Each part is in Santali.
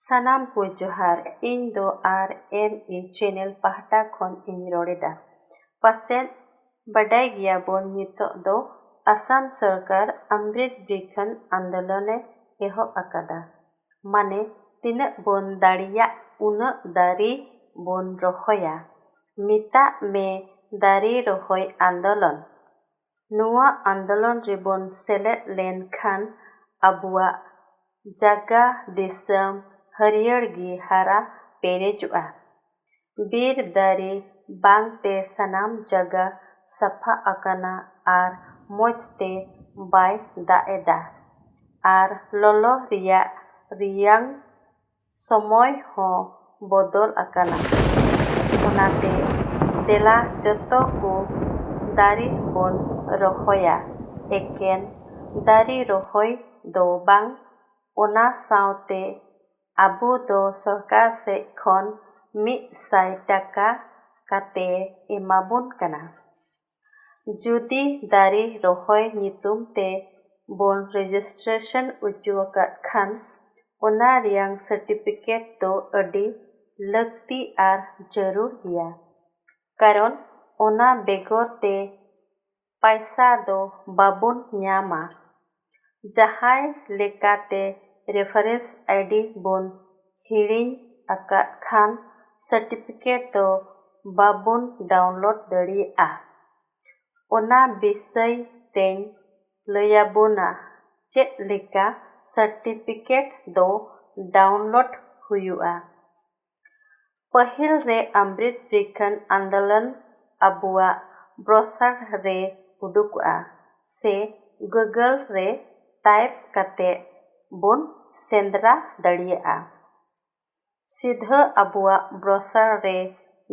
ᱥᱟᱱᱟᱢ ᱠᱚ ᱡᱚᱦᱟᱨ, ᱤᱧ ᱫᱚ RME ᱪᱮᱱᱮᱞ ᱯᱟᱦᱴᱟ ᱠᱷᱚᱱ ᱤᱧ ᱨᱚᱲᱮᱫᱟ᱾ ᱯᱟᱥᱮᱡ ᱵᱟᱰᱟᱭ ᱜᱮᱭᱟᱵᱚᱱ ᱱᱤᱛᱚᱜ ᱫᱚ ᱟᱥᱟᱢ ᱥᱚᱨᱠᱟᱨ ᱚᱢᱨᱤᱛ ᱵᱨᱤᱠᱠᱷᱚᱱ ᱟᱱᱫᱳᱞᱚᱱᱮ ᱮᱦᱚᱵ ᱟᱠᱟᱫᱟ᱾ ᱢᱟᱱᱮ ᱛᱤᱱᱟᱹᱜ ᱵᱚᱱ ᱫᱟᱲᱮᱭᱟᱜ ᱩᱱᱟᱹᱜ ᱫᱟᱨᱮ ᱵᱚᱱ ᱨᱚᱦᱚᱭᱟ, ᱢᱮᱛᱟᱜ ᱢᱮ ᱫᱟᱨᱮ ᱨᱚᱦᱚᱭ ᱟᱱᱫᱳᱞᱚᱱ᱾ ᱱᱚᱣᱟ ᱟᱱᱫᱳᱞᱚᱱ ᱨᱮᱵᱚᱱ ᱥᱮᱞᱮᱫ ᱞᱮᱱ ᱠᱷᱟᱱ ᱟᱵᱚᱣᱟᱜ ᱡᱟᱭᱜᱟ ᱫᱤᱥᱚᱢ ᱦᱟᱹᱨᱭᱟᱹᱲ ᱜᱮ ᱦᱟᱨᱟ ᱯᱮᱨᱮᱡᱚᱜᱼᱟ᱾ ᱵᱤᱨ ᱫᱟᱨᱮ ᱵᱟᱝᱛᱮ ᱥᱟᱱᱟᱢ ᱡᱟᱭᱜᱟ ᱥᱟᱯᱷᱟ ᱟᱠᱟᱱᱟ ᱟᱨ ᱢᱚᱡᱽ ᱛᱮ ᱵᱟᱭ ᱫᱟᱜ ᱮᱫᱟ ᱟᱨ ᱞᱚᱞᱚ ᱨᱮᱭᱟᱝ ᱥᱚᱢᱚᱭ ᱦᱚᱸ ᱵᱚᱫᱚᱞ ᱟᱠᱟᱱᱟ᱾ ᱚᱱᱟᱛᱮ ᱫᱮᱞᱟ ᱡᱚᱛᱚ ᱠᱚ ᱫᱟᱨᱮ ᱵᱚᱱ ᱨᱚᱦᱚᱭᱟ᱾ ᱮᱠᱮᱱ ᱫᱟᱨᱮ ᱨᱚᱦᱚᱭ ᱫᱚ ᱵᱟᱝ, ᱚᱱᱟ ᱥᱟᱶᱛᱮ ᱟᱵᱚ ᱫᱚ ᱥᱚᱨᱠᱟᱨ ᱥᱮᱡ ᱠᱷᱚᱱ 100 ᱴᱟᱠᱟ ᱠᱟᱛᱮ ᱮᱢᱟᱵᱚᱱ ᱠᱟᱱᱟ᱾ ᱡᱩᱫᱤ ᱫᱟᱨᱮ ᱨᱚᱦᱚᱭ ᱧᱩᱛᱩᱢ ᱛᱮ ᱵᱚᱱ ᱨᱮᱡᱤᱥᱴᱨᱮᱥᱚᱱ ᱚᱪᱚ ᱟᱠᱟᱫ ᱠᱷᱟᱱ ᱚᱱᱟ ᱨᱮᱭᱟᱝ ᱥᱟᱨᱴᱤᱯᱷᱤᱠᱮᱴ ᱫᱚ ᱟᱹᱰᱤ ᱞᱟᱹᱠᱛᱤ ᱟᱨ ᱡᱟᱹᱨᱩᱲ ᱜᱮᱭᱟ᱾ ᱠᱟᱨᱚᱱ ᱚᱱᱟ ᱵᱮᱜᱚᱨ ᱛᱮ ᱯᱟᱭᱥᱟ ᱫᱚ ᱵᱟᱵᱚᱱ ᱧᱟᱢᱟ᱾ ᱡᱟᱦᱟᱸᱭ ᱞᱮᱠᱟᱛᱮ ᱨᱮᱯᱷᱟᱨᱮᱱᱥ ID ᱵᱚᱱ ᱦᱤᱲᱤᱧ ᱟᱠᱟᱫ ᱠᱷᱟᱱ ᱥᱟᱨᱴᱤᱯᱷᱤᱠᱮᱴ ᱫᱚ ᱵᱟᱵᱚᱱ ᱰᱟᱣᱩᱱᱞᱳᱰ ᱫᱟᱲᱮᱭᱟᱜᱼᱟ᱾ ᱚᱱᱟ ᱵᱤᱥᱚᱭ ᱛᱮᱧ ᱞᱟᱹᱭᱟᱵᱚᱱᱟ ᱪᱮᱫ ᱞᱮᱠᱟ ᱥᱟᱨᱴᱤᱯᱷᱤᱠᱮᱴ ᱫᱚ ᱰᱟᱣᱩᱱᱞᱳᱰ ᱦᱩᱭᱩᱜᱼᱟ᱾ ᱯᱟᱹᱦᱤᱞ ᱨᱮ ᱚᱢᱨᱤᱛ ᱵᱨᱤᱠᱠᱷᱚᱱ ᱟᱱᱫᱳᱞᱚᱱ ᱟᱵᱚᱣᱟᱜ ᱵᱨᱚᱥᱟᱨ ᱨᱮ ᱩᱰᱩᱠᱚᱜᱼᱟ ᱥᱮ ᱜᱩᱜᱚᱞ ᱨᱮ ᱴᱟᱭᱤᱯ ᱠᱟᱛᱮ ᱵᱚᱱ ᱥᱮᱸᱫᱽᱨᱟ ᱫᱟᱲᱮᱭᱟᱜᱼᱟ᱾ ᱥᱤᱫᱷᱟᱹ ᱟᱵᱚᱣᱟᱜ ᱵᱨᱚᱥᱟᱨ ᱨᱮ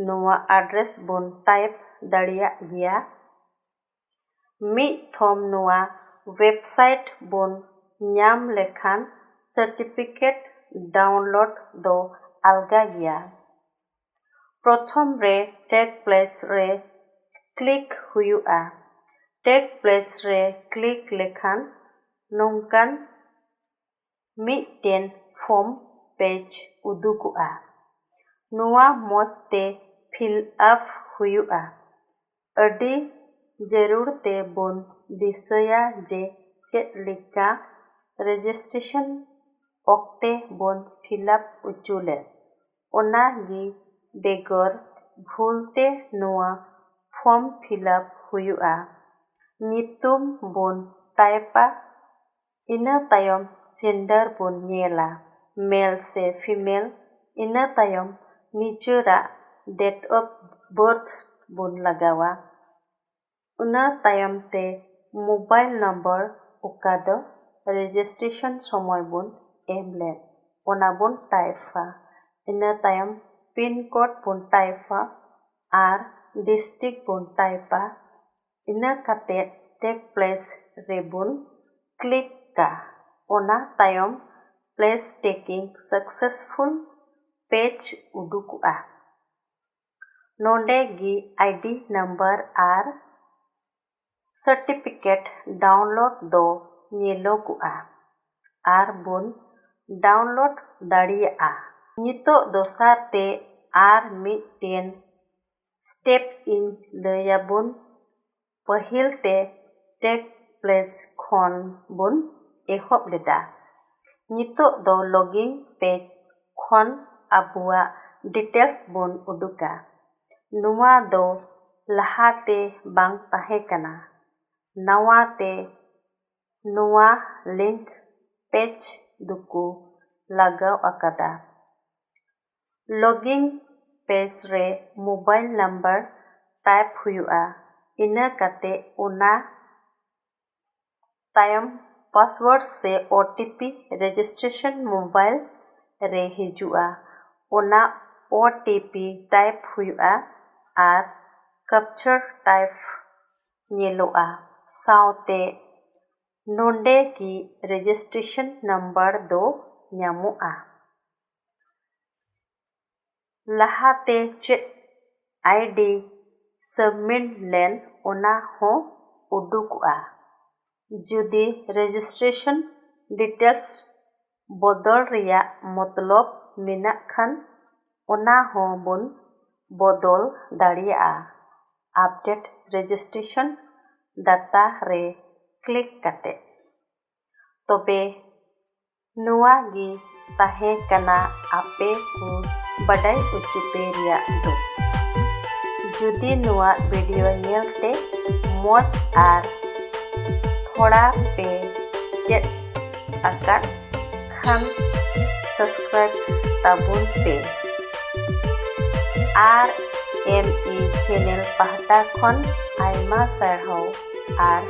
ᱱᱚᱣᱟ ᱮᱰᱨᱮᱥ ᱵᱚᱱ ᱴᱟᱭᱤᱯ ᱫᱟᱲᱮᱭᱟᱜ ᱜᱮᱭᱟ᱾ ᱢᱤᱫ ᱛᱷᱚᱢ ᱱᱚᱣᱟ ᱳᱭᱮᱵᱥᱟᱭᱤᱴ ᱵᱚᱱ ᱧᱟᱢ ᱞᱮᱠᱷᱟᱱ ᱥᱟᱨᱴᱤᱯᱷᱤᱠᱮᱴ ᱰᱟᱣᱩᱱᱞᱳᱰ ᱫᱚ ᱟᱞᱜᱟ ᱜᱮᱭᱟ᱾ ᱯᱨᱚᱛᱷᱚᱢ ᱨᱮ ᱴᱮᱠ ᱯᱞᱮᱥ ᱨᱮ ᱠᱞᱤᱠ ᱦᱩᱭᱩᱜᱼᱟ᱾ ᱴᱮᱠ ᱯᱞᱮᱥ ᱨᱮ ᱠᱞᱤᱠ ᱞᱮᱠᱷᱟᱱ ᱱᱚᱝᱠᱟᱱ ᱢᱤᱫᱴᱮᱱ ᱯᱷᱚᱨᱢ ᱯᱮᱡᱽ ᱩᱫᱩᱜᱚᱜᱼᱟ᱾ ᱱᱚᱣᱟ ᱢᱚᱡᱽ ᱛᱮ ᱯᱷᱤᱞ ᱟᱯ ᱦᱩᱭᱩᱜᱼᱟ᱾ ᱟᱹᱰᱤ ᱡᱟᱹᱨᱩᱲ ᱛᱮ ᱵᱚᱱ ᱫᱤᱥᱟᱹᱭᱟ ᱡᱮ ᱪᱮᱫ ᱞᱮᱠᱟ ᱨᱮᱡᱤᱥᱴᱨᱮᱥᱚᱱ ᱚᱠᱛᱮ ᱵᱚᱱ ᱯᱷᱤᱞᱟᱯ ᱚᱪᱚ ᱞᱮᱫ, ᱚᱱᱟ ᱜᱮ ᱵᱮᱜᱚᱨ ᱵᱷᱩᱞᱛᱮ ᱱᱚᱣᱟ ᱯᱷᱚᱨᱢ ᱯᱷᱤᱞᱟᱯ ᱦᱩᱭᱩᱜᱼᱟ᱾ ᱧᱩᱛᱩᱢ ᱵᱚᱱ ᱴᱟᱭᱤᱯᱟ, ᱤᱱᱟᱹ ᱛᱟᱭᱚᱢ ᱡᱮᱱᱰᱟᱨ ᱵᱚᱱ ᱧᱮᱞᱟ, ᱢᱮᱞ ᱥᱮ ᱯᱷᱤᱢᱮᱞ, ᱤᱱᱟᱹ ᱛᱟᱭᱚᱢ ᱱᱤᱡᱮᱨᱟᱜ ᱰᱮᱴ ᱚᱯᱷ ᱵᱟᱨᱛᱷ ᱵᱚᱱ ᱞᱟᱜᱟᱣᱟ, ᱤᱱᱟᱹ ᱛᱟᱭᱚᱢ ᱛᱮ ᱢᱳᱵᱟᱭᱤᱞ ᱱᱟᱢᱵᱟᱨ ᱚᱠᱟ ᱫᱚ ᱨᱮᱡᱤᱥᱴᱨᱮᱥᱚᱱ ᱥᱚᱢᱚᱭ ᱵᱚᱱ ᱮᱢ ᱞᱮᱫ ᱚᱱᱟ ᱵᱚᱱ ᱴᱟᱭᱤᱯᱟ, ᱤᱱᱟᱹ ᱛᱟᱭᱚᱢ ᱯᱤᱱ ᱠᱳᱰ ᱵᱚᱱ ᱴᱟᱭᱤᱯᱟ ᱟᱨ ᱰᱤᱥᱴᱨᱤᱠᱴ ᱵᱚᱱ ᱴᱟᱭᱤᱯᱟ, ᱤᱱᱟᱹ ᱠᱟᱛᱮ ᱴᱮᱠ ᱯᱞᱮᱥ ᱨᱮᱵᱚᱱ ᱠᱞᱤᱠᱟ᱾ ᱚᱱᱟ ᱛᱟᱭᱚᱢ ᱯᱞᱮᱥ ᱴᱮᱠᱤᱝ ᱥᱟᱠᱥᱮᱥᱯᱷᱩᱞ ᱯᱮᱡᱽ ᱩᱰᱩᱠᱚᱜᱼᱟ᱾ ᱱᱚᱰᱮ ᱜᱮ ID ᱱᱟᱢᱵᱟᱨ ᱟᱨ ᱥᱟᱨᱴᱤᱯᱷᱤᱠᱮᱴ ᱰᱟᱣᱩᱱᱞᱳᱰ ᱫᱚ ᱧᱮᱞᱚᱜᱚᱜᱼᱟ ᱟᱨ ᱵᱚᱱ ᱰᱟᱣᱩᱱᱞᱳᱰ ᱫᱟᱲᱮᱭᱟᱜᱼᱟ᱾ ᱱᱤᱛᱚᱜ ᱫᱚᱥᱟᱨ ᱛᱮ ᱟᱨ ᱢᱤᱫᱴᱮᱱ ᱥᱴᱮᱯ ᱤᱧ ᱞᱟᱹᱭᱟᱵᱚᱱ᱾ ᱯᱟᱹᱦᱤᱞ ᱛᱮ ᱴᱮᱠ ᱯᱞᱮᱥ ᱠᱷᱚᱱ ᱵᱚᱱ ᱮᱦᱚᱵ ᱞᱮᱫᱟ᱾ ᱱᱤᱛᱚᱜ ᱫᱚ ᱞᱚᱜᱤᱱ ᱯᱮᱡᱽ ᱠᱷᱚᱱ ᱟᱵᱚᱣᱟᱜ ᱰᱤᱴᱮᱞᱥ ᱵᱚᱱ ᱩᱰᱩᱠᱟ᱾ ᱱᱚᱣᱟ ᱫᱚ ᱞᱟᱦᱟᱛᱮ ᱵᱟᱝ ᱛᱟᱦᱮᱸ ᱠᱟᱱᱟ, ᱱᱟᱣᱟ ᱛᱮ ᱱᱚᱣᱟ ᱞᱤᱝᱠ ᱯᱮᱡᱽ ᱫᱚᱠᱚ ᱞᱟᱜᱟᱣ ᱟᱠᱟᱫᱟ᱾ ᱞᱚᱜᱤᱱ ᱯᱮᱡᱽ ᱨᱮ ᱢᱳᱵᱟᱭᱤᱞ ᱱᱟᱢᱵᱟᱨ ᱴᱟᱭᱤᱯ ᱦᱩᱭᱩᱜᱼᱟ, ᱤᱱᱟᱹ ᱠᱟᱛᱮ ᱚᱱᱟ ᱛᱟᱭᱚᱢ ᱯᱟᱥᱳᱣᱟᱨᱰ ᱥᱮ OTP ᱨᱮᱡᱤᱥᱴᱨᱮᱥᱚᱱ ᱢᱳᱵᱟᱭᱤᱞ ᱨᱮ ᱦᱤᱡᱩᱜᱼᱟ, ᱚᱱᱟ OTP ᱴᱟᱭᱤᱯ ᱦᱩᱭᱩᱜᱼᱟ ᱟᱨ ᱠᱮᱯᱪᱟᱨ ᱴᱟᱭᱤᱯ ᱧᱮᱞᱚᱜᱼᱟ᱾ ᱥᱟᱶᱛᱮ ᱱᱚᱰᱮ ᱜᱮ ᱨᱮᱡᱤᱥᱴᱨᱮᱥᱚᱱ ᱱᱟᱢᱵᱟᱨ ᱫᱚ ᱧᱟᱢᱚᱜᱼᱟ᱾ ᱞᱟᱦᱟᱛᱮ ᱪᱮᱫ ID ᱥᱟᱵᱢᱤᱴ ᱞᱮᱱ ᱚᱱᱟ ᱦᱚᱸ ᱩᱰᱩᱠᱚᱜᱼᱟ᱾ ᱡᱩᱫᱤ ᱨᱮᱡᱤᱥᱴᱨᱮᱥᱚᱱ ᱰᱤᱴᱮᱞᱥ ᱵᱚᱫᱚᱞ ᱨᱮᱭᱟᱜ ᱢᱚᱛᱞᱚᱵ ᱢᱮᱱᱟᱜ ᱠᱷᱟᱱ ᱚᱱᱟ ᱦᱚᱸᱵᱚᱱ ᱵᱚᱫᱚᱞ ᱫᱟᱲᱮᱭᱟᱜᱼᱟ ᱟᱯᱰᱮᱴ ᱨᱮᱡᱤᱥᱴᱨᱮᱥᱚᱱ ᱰᱟᱴᱟ ᱨᱮ ᱠᱞᱤᱠ ᱠᱟᱛᱮ᱾ ᱛᱚᱵᱮ ᱱᱚᱣᱟ ᱜᱮ ᱛᱟᱦᱮᱸ ᱠᱟᱱᱟ ᱟᱯᱮ ᱠᱚ ᱵᱟᱰᱟᱭ ᱦᱚᱪᱚ ᱯᱮ ᱨᱮᱭᱟᱜ ᱫᱚ᱾ ᱡᱩᱫᱤ ᱱᱚᱣᱟ ᱵᱷᱤᱰᱤᱭᱳ ᱧᱮᱞᱛᱮ ᱢᱚᱡᱽ ᱟᱨ ᱛᱷᱚᱲᱟ ᱯᱮ ᱪᱮᱫ ᱟᱠᱟᱫ ᱠᱷᱟᱱ ᱥᱟᱵᱥᱠᱨᱟᱭᱤᱵ ᱛᱟᱵᱚᱱ ᱯᱮ᱾ RME ᱪᱮᱱᱮᱞ ᱯᱟᱦᱴᱟ ᱠᱷᱚᱱ ᱟᱭᱢᱟ ᱥᱟᱨᱦᱟᱣ ᱟᱨ